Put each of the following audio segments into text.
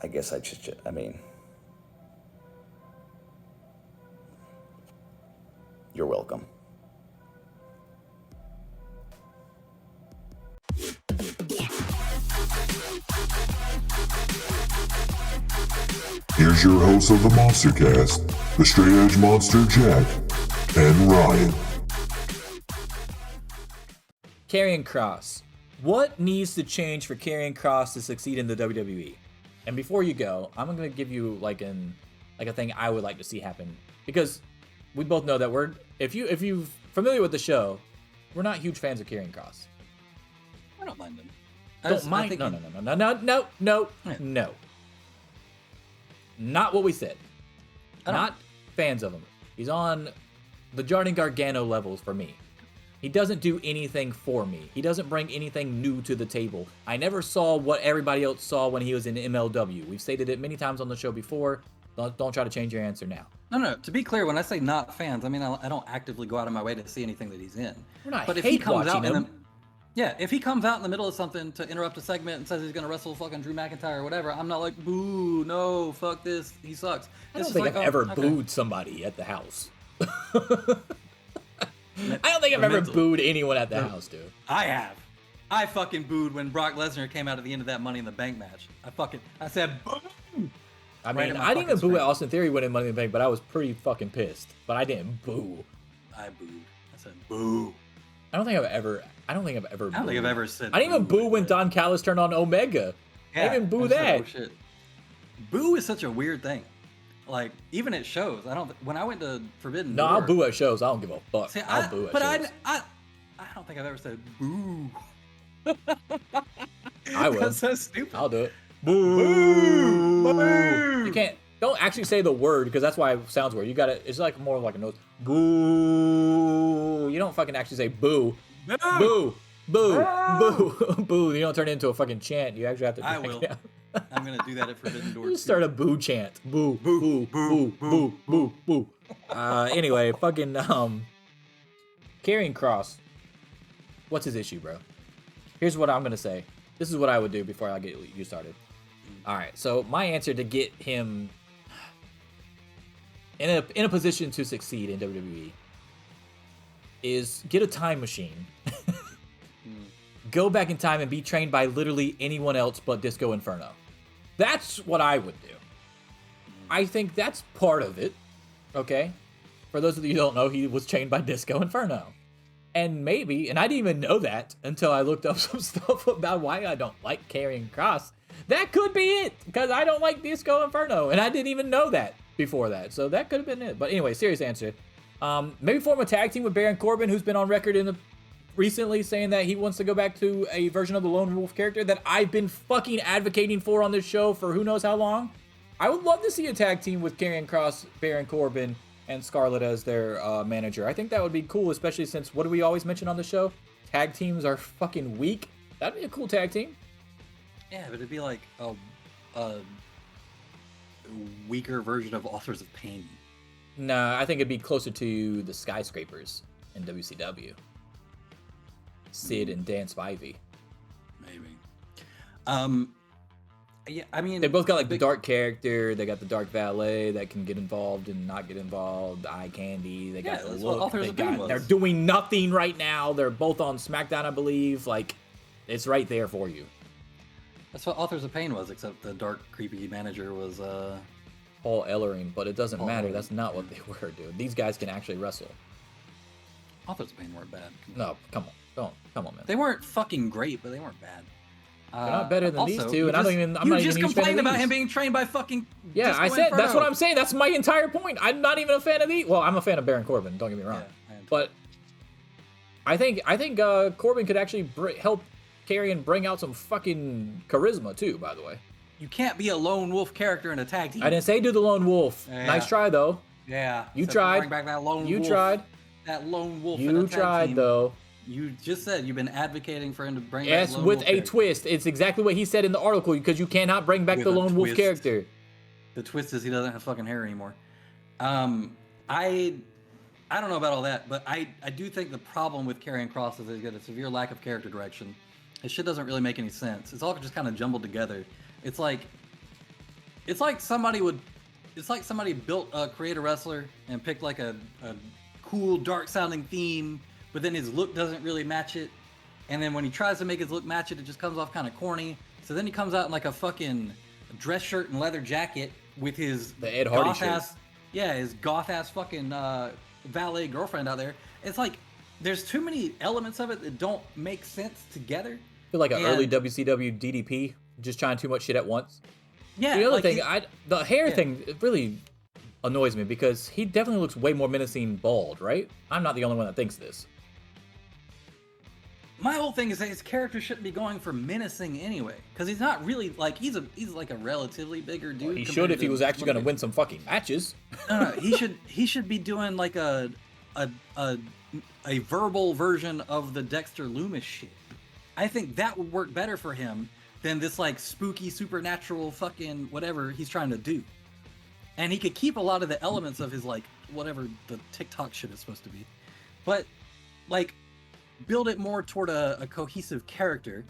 I guess I just, I mean, you're welcome. Here's your hosts of the MonsterCast, the Straight Edge Monster Jack and Ryan. Karrion Kross. What needs to change for Karrion Kross to succeed in the WWE? And before you go, I'm gonna give you like a thing I would like to see happen, because we both know that if you're familiar with the show, we're not huge fans of Karrion Kross. I don't mind him. No. Not what we said. Not fans of him. He's on the Jordan Gargano levels for me. He doesn't do anything for me. He doesn't bring anything new to the table. I never saw what everybody else saw when he was in MLW. We've stated it many times on the show before. Don't try to change your answer now. No. To be clear, when I say not fans, I mean I don't actively go out of my way to see anything that he's in. We're not but if he comes out him. if he comes out in the middle of something to interrupt a segment and says he's gonna wrestle fucking Drew McIntyre or whatever, I'm not like, boo, no, fuck this, he sucks. I don't think I've ever booed somebody at the house. I don't think I've ever booed anyone at the house, dude. I have. I fucking booed when Brock Lesnar came out at the end of that Money in the Bank match. I said, boo! I mean, I didn't even boo at Austin Theory winning Money in the Bank, but I was pretty fucking pissed. But I didn't boo. I booed. I said, boo. I don't think I've ever said. I didn't even boo when Don Callis turned on Omega. Yeah, I didn't even boo that. Oh, shit. Boo is such a weird thing. Like, even at shows, when I went to Forbidden Door. I'll boo at shows. I don't give a fuck. See, I'll boo at shows. I don't think I've ever said boo. I will. That's so stupid. I'll do it. Boo! Boo! You don't actually say the word, because that's why it sounds weird. You gotta, it's like more like a nose. Boo! You don't fucking actually say boo. Boo! Boo! Boo! Boo! You don't turn it into a fucking chant. You actually have to. I will. I'm gonna do that at Forbidden Door. Just start a boo chant. Boo! Boo! Boo! Boo! Boo! Boo! Anyway, fucking Karrion Kross. What's his issue, bro? Here's what I'm gonna say. This is what I would do before I get you started. All right. So my answer to get him in a position to succeed in WWE is get a time machine. Go back in time and be trained by literally anyone else but Disco Inferno. That's what I would do. I think that's part of it. Okay? For those of you who don't know, he was trained by Disco Inferno. And maybe, and I didn't even know that until I looked up some stuff about why I don't like Karrion Kross. That could be it, because I don't like Disco Inferno, and I didn't even know that before that. So that could have been it. But anyway, serious answer. Maybe form a tag team with Baron Corbin, who's been on record recently saying that he wants to go back to a version of the Lone Wolf character that I've been fucking advocating for on this show for who knows how long. I would love to see a tag team with Karrion Kross, Baron Corbin, and Scarlett as their manager. I think that would be cool, especially since, what do we always mention on the show? Tag teams are fucking weak. That'd be a cool tag team. Yeah, but it'd be like a weaker version of Authors of Pain. Nah, I think it'd be closer to the Skyscrapers in WCW. Sid and Dan Spivey. Maybe. Yeah, I mean, they both got like the dark character. They got the dark valet that can get involved and not get involved. The eye candy. They got the look. They're doing nothing right now. They're both on SmackDown, I believe. Like, it's right there for you. That's what Authors of Pain was, except the dark, creepy manager was Paul Ellering. But it doesn't matter. That's not what they were, dude. These guys can actually wrestle. Authors of Pain weren't bad. No, come on, man. They weren't fucking great, but they weren't bad. They're not better than these two, and I'm not even complained about him being trained by fucking. Yeah, I said that's what I'm saying. That's my entire point. I'm not even a fan of these. Well, I'm a fan of Baron Corbin. Don't get me wrong, but I think Corbin could actually help Karrion bring out some fucking charisma too. By the way, you can't be a lone wolf character in a tag team. I didn't say do the lone wolf. Yeah. Nice try though. Yeah, you tried. Bring back that lone wolf. You tried. That lone wolf. You tried though. You just said you've been advocating for him to bring back the lone wolf character. Twist. It's exactly what he said in the article, because you cannot bring back the lone wolf character. The twist is he doesn't have fucking hair anymore. I don't know about all that, but I do think the problem with Karrion Kross is that he's got a severe lack of character direction. His shit doesn't really make any sense. It's all just kind of jumbled together. It's like It's like somebody built a create a wrestler and picked like a cool dark sounding theme, but then his look doesn't really match it. And then when he tries to make his look match it, it just comes off kind of corny. So then he comes out in like a fucking dress shirt and leather jacket with his the Ed Hardy goth shirt. ass, his goth ass fucking valet girlfriend out there. It's like there's too many elements of it that don't make sense together. I feel like an early WCW DDP, just trying too much shit at once. Yeah. The other like thing, the hair thing, it really annoys me because he definitely looks way more menacing bald, right? I'm not the only one that thinks this. My whole thing is that his character shouldn't be going for menacing anyway, because he's not really like he's like a relatively bigger dude. Well, he should if he was actually going to win some fucking matches. No, he should be doing like a verbal version of the Dexter Loomis shit. I think that would work better for him than this like spooky supernatural fucking whatever he's trying to do. And he could keep a lot of the elements of his like whatever the TikTok shit is supposed to be, but like build it more toward a cohesive character.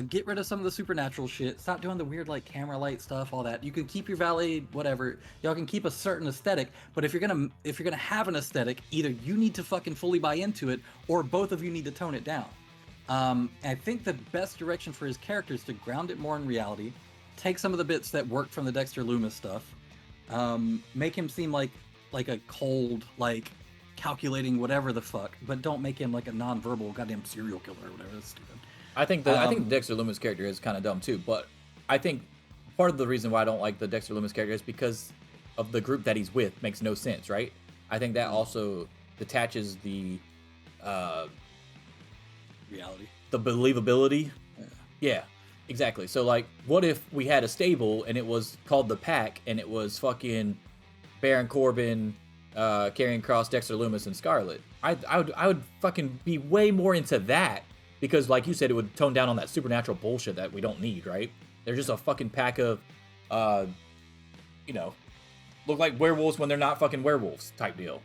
Get rid of some of the supernatural shit. Stop doing the weird like camera light stuff, all that. You can keep your valet, whatever. Y'all can keep a certain aesthetic, but if you're gonna have an aesthetic, either you need to fucking fully buy into it, or both of you need to tone it down. I think the best direction for his character is to ground it more in reality. Take some of the bits that worked from the Dexter Loomis stuff. Make him seem like a cold, like calculating whatever the fuck, but don't make him like a non-verbal goddamn serial killer or whatever. That's stupid. I think the Dexter Loomis character is kind of dumb too, but I think part of the reason why I don't like the Dexter Loomis character is because of the group that he's with. Makes no sense, right? I think that also detaches the Reality, the believability. Yeah, exactly. So like, what if we had a stable and it was called the Pack and it was fucking Baron Corbin, Karrion Kross, Dexter Loomis, and Scarlett? I would fucking be way more into that, because like you said, it would tone down on that supernatural bullshit that we don't need, right? They're just a fucking pack of look like werewolves when they're not fucking werewolves type deal.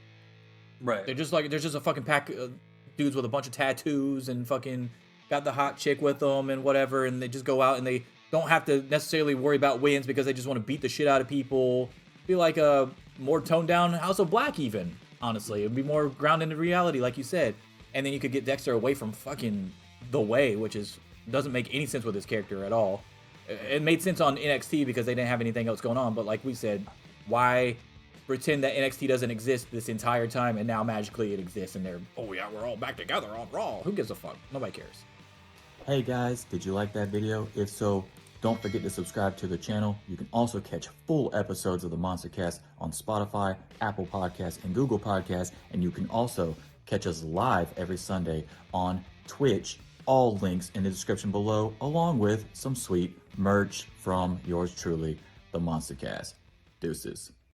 right? They're just a fucking pack of dudes with a bunch of tattoos and fucking got the hot chick with them and whatever, and they just go out and they don't have to necessarily worry about wins because they just want to beat the shit out of people. Be like a more toned down House of Black even, honestly. It'd be more grounded in reality, like you said. And then you could get Dexter away from fucking The Way, which doesn't make any sense with his character at all. It made sense on NXT because they didn't have anything else going on, but like we said, why pretend that NXT doesn't exist this entire time and now magically it exists and we're all back together on Raw? Who gives a fuck? Nobody cares. Hey guys, did you like that video? If so, don't forget to subscribe to the channel. You can also catch full episodes of the MonsterCast on Spotify, Apple Podcasts, and Google Podcasts. And you can also catch us live every Sunday on Twitch. All links in the description below, along with some sweet merch from yours truly, the MonsterCast. Deuces.